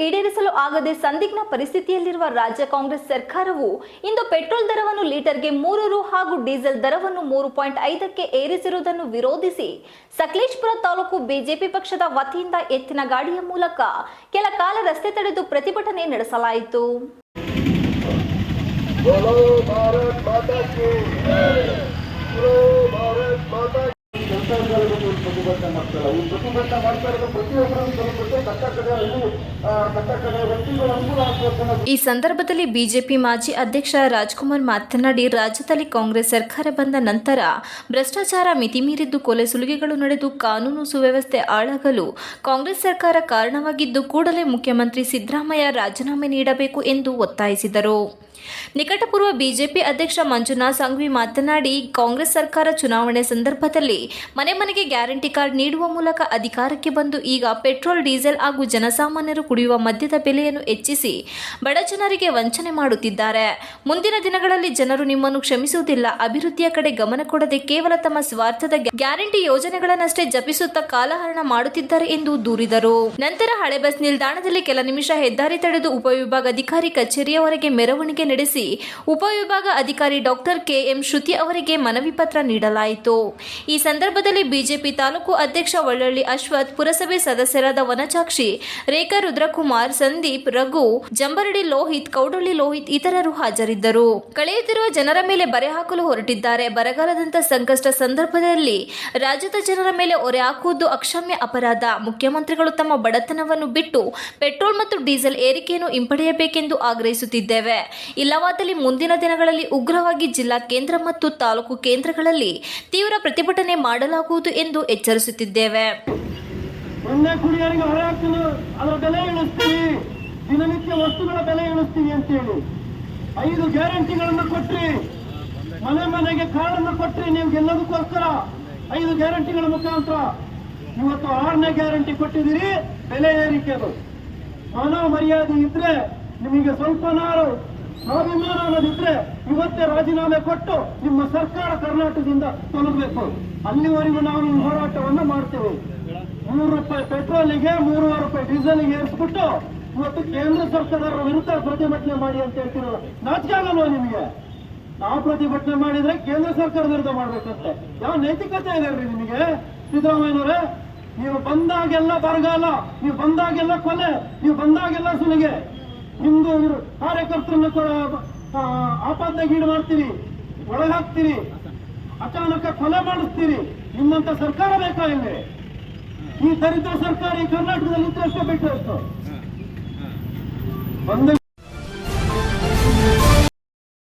ಈಡೇರಿಸಲು ಆಗದೆ ಸಂದಿಗ್ಧ ಪರಿಸ್ಥಿತಿಯಲ್ಲಿರುವ ರಾಜ್ಯ ಕಾಂಗ್ರೆಸ್ ಸರ್ಕಾರವು ಇಂದು ಪೆಟ್ರೋಲ್ ದರವನ್ನು ಲೀಟರ್ಗೆ 3 ರು ಹಾಗೂ ಡೀಸೆಲ್ ದರವನ್ನು 3.5ಕ್ಕೆ ಏರಿಸಿರುವುದನ್ನು ವಿರೋಧಿಸಿ ಸಕಲೇಶಪುರ ತಾಲೂಕು ಬಿಜೆಪಿ ಪಕ್ಷದ ವತಿಯಿಂದ ಎತ್ತಿನ ಗಾಡಿಯ ಮೂಲಕ ಕೆಲ ಕಾಲ ರಸ್ತೆ ತಡೆದು ಪ್ರತಿಭಟನೆ ನಡೆಸಲಾಯಿತು. ಈ ಸಂದರ್ಭದಲ್ಲಿ ಬಿಜೆಪಿ ಮಾಜಿ ಅಧ್ಯಕ್ಷ ರಾಜ್ಕುಮಾರ್ ಮಾತನಾಡಿ, ರಾಜ್ಯದಲ್ಲಿ ಕಾಂಗ್ರೆಸ್ ಸರ್ಕಾರ ಬಂದ ನಂತರ ಭ್ರಷ್ಟಾಚಾರ ಮಿತಿಮೀರಿದ್ದು ಕೊಲೆ ಸುಲಿಗೆಗಳು ನಡೆದು ಕಾನೂನು ಸುವ್ಯವಸ್ಥೆ ಹಾಳಾಗಲು ಕಾಂಗ್ರೆಸ್ ಸರ್ಕಾರ ಕಾರಣವಾಗಿದ್ದು ಕೂಡಲೇ ಮುಖ್ಯಮಂತ್ರಿ ಸಿದ್ದರಾಮಯ್ಯ ರಾಜೀನಾಮೆ ನೀಡಬೇಕು ಎಂದು ಒತ್ತಾಯಿಸಿದರು. ನಿಕಟಪೂರ್ವ ಬಿಜೆಪಿ ಅಧ್ಯಕ್ಷ ಮಂಜುನಾಥ್ ಸಂಘವಿ ಮಾತನಾಡಿ, ಕಾಂಗ್ರೆಸ್ ಸರ್ಕಾರ ಚುನಾವಣೆ ಸಂದರ್ಭದಲ್ಲಿ ಮನೆ ಮನೆಗೆ ಗ್ಯಾರಂಟಿ ಕಾರ್ಡ್ ನೀಡುವ ಮೂಲಕ ಅಧಿಕಾರಕ್ಕೆ ಬಂದು ಈಗ ಪೆಟ್ರೋಲ್, ಡೀಸೆಲ್ ಹಾಗೂ ಜನಸಾಮಾನ್ಯರು ಕುಡಿಯುವ ಮದ್ಯದ ಬೆಲೆಯನ್ನು ಹೆಚ್ಚಿಸಿ ಬಡ ಜನರಿಗೆ ವಂಚನೆ ಮಾಡುತ್ತಿದ್ದಾರೆ. ಮುಂದಿನ ದಿನಗಳಲ್ಲಿ ಜನರು ನಿಮ್ಮನ್ನು ಕ್ಷಮಿಸುವುದಿಲ್ಲ. ಅಭಿವೃದ್ಧಿಯ ಕಡೆ ಗಮನ ಕೊಡದೆ ಕೇವಲ ತಮ್ಮ ಸ್ವಾರ್ಥದ ಗ್ಯಾರಂಟಿ ಯೋಜನೆಗಳನ್ನಷ್ಟೇ ಜಪಿಸುತ್ತಾ ಕಾಲಹರಣ ಮಾಡುತ್ತಿದ್ದಾರೆ ಎಂದು ದೂರಿದರು. ನಂತರ ಹಳೆ ಬಸ್ ನಿಲ್ದಾಣದಲ್ಲಿ ಕೆಲ ನಿಮಿಷ ಹೆದ್ದಾರಿ ತಡೆದು ಉಪವಿಭಾಗಾಧಿಕಾರಿ ಕಚೇರಿಯವರೆಗೆ ಮೆರವಣಿಗೆ ನಡೆಸಿ ಉಪವಿಭಾಗ ಅಧಿಕಾರಿ ಡಾಕ್ಟರ್ ಕೆ.ಎಂ. ಶ್ರುತಿ ಅವರಿಗೆ ಮನವಿ ಪತ್ರ ನೀಡಲಾಯಿತು. ಈ ಸಂದರ್ಭದಲ್ಲಿ ಬಿಜೆಪಿ ತಾಲೂಕು ಅಧ್ಯಕ್ಷ ಒಳ್ಳಳ್ಳಿ ಅಶ್ವಥ್, ಪುರಸಭೆ ಸದಸ್ಯರಾದ ವನಜಾಕ್ಷಿ, ರೇಖಾ, ರುದ್ರಕುಮಾರ್, ಸಂದೀಪ್, ರಘು, ಜಂಬರಡಿ ಲೋಹಿತ್, ಕೌಡಳ್ಳಿ ಲೋಹಿತ್ ಇತರರು ಹಾಜರಿದ್ದರು. ಕಳೆಯುತ್ತಿರುವ ಜನರ ಮೇಲೆ ಬರೆ ಹಾಕಲು ಹೊರಟಿದ್ದಾರೆ. ಬರಗಾಲದಂತ ಸಂಕಷ್ಟ ಸಂದರ್ಭದಲ್ಲಿ ರಾಜ್ಯದ ಜನರ ಮೇಲೆ ಹೊರೆ ಹಾಕುವುದು ಅಕ್ಷಮ್ಯ ಅಪರಾಧ. ಮುಖ್ಯಮಂತ್ರಿಗಳು ತಮ್ಮ ಬಡತನವನ್ನು ಬಿಟ್ಟು ಪೆಟ್ರೋಲ್ ಮತ್ತು ಡೀಸೆಲ್ ಏರಿಕೆಯನ್ನು ಹಿಂಪಡೆಯಬೇಕೆಂದು ಆಗ್ರಹಿಸುತ್ತಿದ್ದೇವೆ. ಇಲ್ಲವಾದಲ್ಲಿ ಮುಂದಿನ ದಿನಗಳಲ್ಲಿ ಉಗ್ರವಾಗಿ ಜಿಲ್ಲಾ ಕೇಂದ್ರ ಮತ್ತು ತಾಲೂಕು ಕೇಂದ್ರಗಳಲ್ಲಿ ತೀವ್ರ ಪ್ರತಿಭಟನೆ ಮಾಡಲಾಗುವುದು ಎಂದು ಎಚ್ಚರಿಸುತ್ತಿದ್ದೇವೆ. ದಿನನಿತ್ಯ ವಸ್ತುಗಳ ಬೆಲೆ ಇಳಿಸ್ತೀವಿ ಅಂತೇಳಿ 5 ಗ್ಯಾರಂಟಿಗಳನ್ನು ಕೊಟ್ರಿ, ಮನೆ ಮನೆಗೆ ಕಾರ್ಡನ್ನು ಕೊಟ್ರಿ. ನೀವು ಗೆಲ್ಲೋದಕ್ಕೋಸ್ಕರ 5 ಗ್ಯಾರಂಟಿಗಳ ಮುಖಾಂತರ ಇವತ್ತು 6ನೇ ಗ್ಯಾರಂಟಿ ಕೊಟ್ಟಿದ್ದೀರಿ. ಬೆಲೆ ಏರಿಕೆದು ಮಾನವ ಮರ್ಯಾದೆ ಇದ್ರೆ, ನಿಮಗೆ ಸ್ವಲ್ಪನಾರು ಸ್ವಾಭಿಮಾನ ಅನ್ನೋದಿದ್ರೆ ಇವತ್ತೇ ರಾಜೀನಾಮೆ ಕೊಟ್ಟು ನಿಮ್ಮ ಸರ್ಕಾರ ಕರ್ನಾಟಕದಿಂದ ತೊಲಗಬೇಕು. ಅಲ್ಲಿವರೆಗೂ ನಾವು ನಿಮ್ಮ ಹೋರಾಟವನ್ನು ಮಾಡ್ತೇವೆ. 3 ರೂಪಾಯಿ ಪೆಟ್ರೋಲಿಗೆ 3.5 ರೂಪಾಯಿ ಡೀಸೆಲ್ಗೆ ಏರಿಸ್ಬಿಟ್ಟು ಇವತ್ತು ಕೇಂದ್ರ ಸರ್ಕಾರದ ವಿರುದ್ಧ ಪ್ರತಿಭಟನೆ ಮಾಡಿ ಅಂತ ಹೇಳ್ತಿರಲ್ಲ, ನಾಚಿಕೆ ಆಗಲ್ವಾ ನಿಮಗೆ? ನಾವು ಪ್ರತಿಭಟನೆ ಮಾಡಿದ್ರೆ ಕೇಂದ್ರ ಸರ್ಕಾರದ ವಿರುದ್ಧ ಮಾಡ್ಬೇಕಂತೆ ಯಾವ ನೈತಿಕತೆ ಇದೆ ನಿಮಗೆ? ಸಿದ್ದರಾಮಯ್ಯನವರೇ, ನೀವು ಬಂದಾಗೆಲ್ಲ ಬರಗಾಲ, ನೀವು ಬಂದಾಗೆಲ್ಲ ಕೊಲೆ, ನೀವು ಬಂದಾಗೆಲ್ಲ ಸುಲಿಗೆ, ಹಿಂದೂ ಕಾರ್ಯಕರ್ತರನ್ನು ಆಪಾದನೆಗೀಡು ಮಾಡ್ತೀರಿ, ಒಳಗಾಗ್ತೀರಿ, ಅಚಾನಕ ಕೊಲೆ ಮಾಡಿಸ್ತೀರಿ. ನಿಮ್ಮಂತ ಸರ್ಕಾರ ಬೇಕಾ ಇಲ್ಲಿ? ಈ ದರಿದ್ರ ಸರ್ಕಾರ ಈ ಕರ್ನಾಟಕದಲ್ಲಿ ಇದ್ದಷ್ಟು ಬಿಟ್ಟು